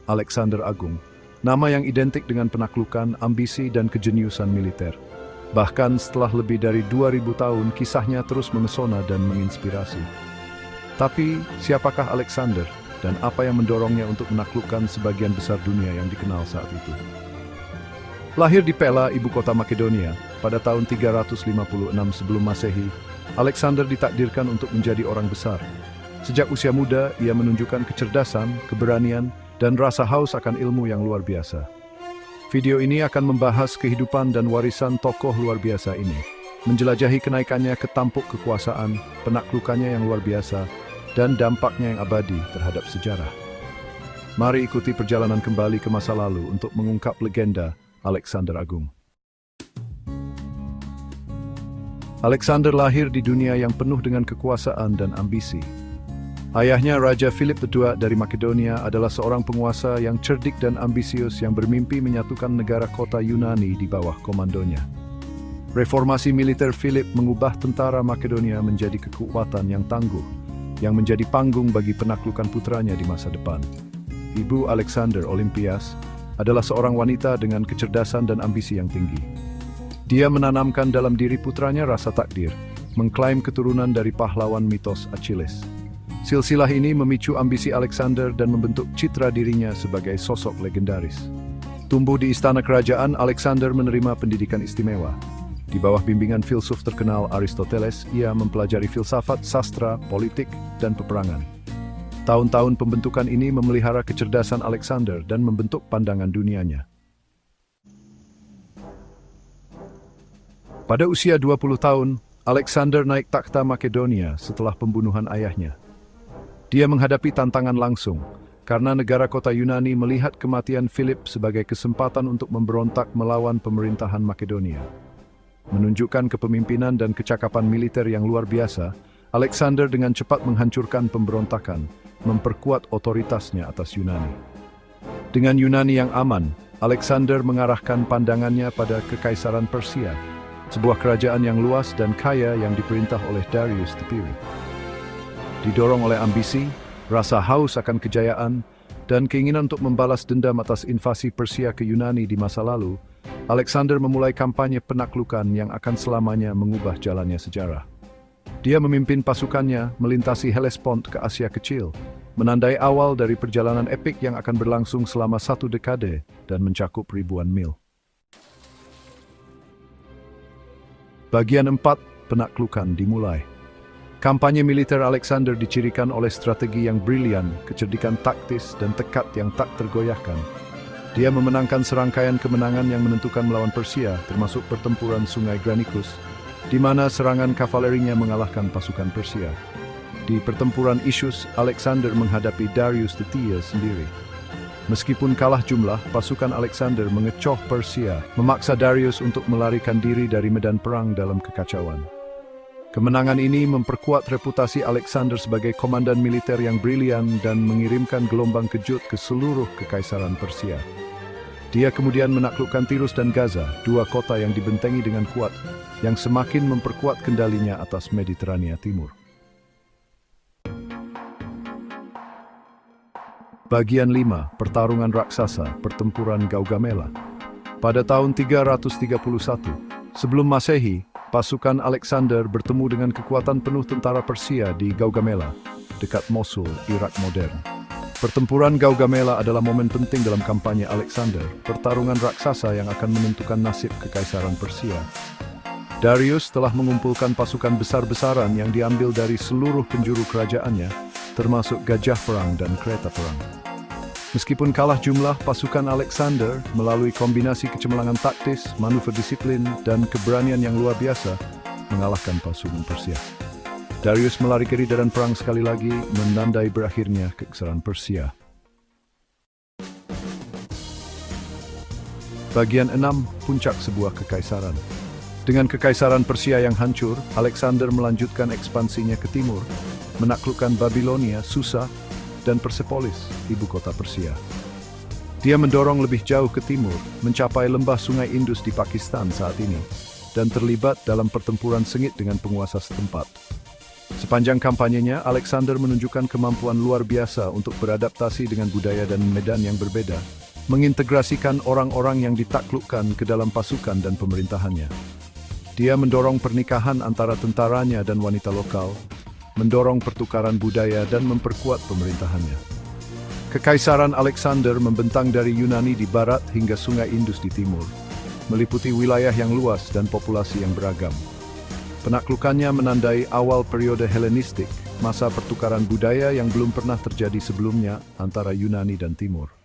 Alexander Agung, nama yang identik dengan penaklukan, ambisi, dan kejeniusan militer. Bahkan setelah lebih dari 2000 tahun, kisahnya terus memesona dan menginspirasi. Tapi, siapakah Alexander, dan apa yang mendorongnya untuk menaklukkan sebagian besar dunia yang dikenal saat itu? Lahir di Pella, ibu kota Makedonia, pada tahun 356 sebelum Masehi, Alexander ditakdirkan untuk menjadi orang besar. Sejak usia muda, ia menunjukkan kecerdasan, keberanian, dan rasa haus akan ilmu yang luar biasa. Video ini akan membahas kehidupan dan warisan tokoh luar biasa ini, menjelajahi kenaikannya ke tampuk kekuasaan, penaklukannya yang luar biasa, dan dampaknya yang abadi terhadap sejarah. Mari ikuti perjalanan kembali ke masa lalu untuk mengungkap legenda Alexander Agung. Alexander lahir di dunia yang penuh dengan kekuasaan dan ambisi. Ayahnya, Raja Philip II dari Makedonia, adalah seorang penguasa yang cerdik dan ambisius yang bermimpi menyatukan negara kota Yunani di bawah komandonya. Reformasi militer Philip mengubah tentara Makedonia menjadi kekuatan yang tangguh, yang menjadi panggung bagi penaklukan putranya di masa depan. Ibu Alexander, Olympias, adalah seorang wanita dengan kecerdasan dan ambisi yang tinggi. Dia menanamkan dalam diri putranya rasa takdir, mengklaim keturunan dari pahlawan mitos Achilles. Silsilah ini memicu ambisi Alexander dan membentuk citra dirinya sebagai sosok legendaris. Tumbuh di istana kerajaan, Alexander menerima pendidikan istimewa. Di bawah bimbingan filsuf terkenal Aristoteles, ia mempelajari filsafat, sastra, politik, dan peperangan. Tahun-tahun pembentukan ini memelihara kecerdasan Alexander dan membentuk pandangan dunianya. Pada usia 20 tahun, Alexander naik takhta Makedonia setelah pembunuhan ayahnya. Dia menghadapi tantangan langsung, karena negara kota Yunani melihat kematian Philip sebagai kesempatan untuk memberontak melawan pemerintahan Makedonia. Menunjukkan kepemimpinan dan kecakapan militer yang luar biasa, Alexander dengan cepat menghancurkan pemberontakan, memperkuat otoritasnya atas Yunani. Dengan Yunani yang aman, Alexander mengarahkan pandangannya pada Kekaisaran Persia, sebuah kerajaan yang luas dan kaya yang diperintah oleh Darius Tepiri. Didorong oleh ambisi, rasa haus akan kejayaan, dan keinginan untuk membalas dendam atas invasi Persia ke Yunani di masa lalu, Alexander memulai kampanye penaklukan yang akan selamanya mengubah jalannya sejarah. Dia memimpin pasukannya melintasi Hellespont ke Asia Kecil, menandai awal dari perjalanan epik yang akan berlangsung selama 1 dekade dan mencakup ribuan mil. Bagian 4, penaklukan dimulai. Kampanye militer Alexander dicirikan oleh strategi yang brilian, kecerdikan taktis, dan tekad yang tak tergoyahkan. Dia memenangkan serangkaian kemenangan yang menentukan melawan Persia, termasuk pertempuran Sungai Granicus, di mana serangan kavalerinya mengalahkan pasukan Persia. Di pertempuran Issus, Alexander menghadapi Darius III sendiri. Meskipun kalah jumlah, pasukan Alexander mengecoh Persia, memaksa Darius untuk melarikan diri dari medan perang dalam kekacauan. Kemenangan ini memperkuat reputasi Alexander sebagai komandan militer yang brilian dan mengirimkan gelombang kejut ke seluruh Kekaisaran Persia. Dia kemudian menaklukkan Tirus dan Gaza, 2 kota yang dibentengi dengan kuat, yang semakin memperkuat kendalinya atas Mediterania Timur. Bagian 5, pertarungan raksasa, pertempuran Gaugamela. Pada tahun 331, sebelum Masehi, pasukan Alexander bertemu dengan kekuatan penuh tentara Persia di Gaugamela, dekat Mosul, Irak modern. Pertempuran Gaugamela adalah momen penting dalam kampanye Alexander, pertarungan raksasa yang akan menentukan nasib Kekaisaran Persia. Darius telah mengumpulkan pasukan besar-besaran yang diambil dari seluruh penjuru kerajaannya, termasuk gajah perang dan kereta perang. Meskipun kalah jumlah, pasukan Alexander melalui kombinasi kecemerlangan taktis, manuver disiplin, dan keberanian yang luar biasa mengalahkan pasukan Persia. Darius melari ke dan perang sekali lagi, menandai berakhirnya Kekaisaran Persia. Bagian 6, puncak sebuah kekaisaran. Dengan Kekaisaran Persia yang hancur, Alexander melanjutkan ekspansinya ke timur, menaklukkan Babilonia, Susa, dan Persepolis, ibu kota Persia. Dia mendorong lebih jauh ke timur, mencapai lembah Sungai Indus di Pakistan saat ini, dan terlibat dalam pertempuran sengit dengan penguasa setempat. Sepanjang kampanyenya, Alexander menunjukkan kemampuan luar biasa untuk beradaptasi dengan budaya dan medan yang berbeda, mengintegrasikan orang-orang yang ditaklukkan ke dalam pasukan dan pemerintahannya. Dia mendorong pernikahan antara tentaranya dan wanita lokal, mendorong pertukaran budaya dan memperkuat pemerintahannya. Kekaisaran Alexander membentang dari Yunani di barat hingga Sungai Indus di timur, meliputi wilayah yang luas dan populasi yang beragam. Penaklukannya menandai awal periode Helenistik, masa pertukaran budaya yang belum pernah terjadi sebelumnya antara Yunani dan Timur.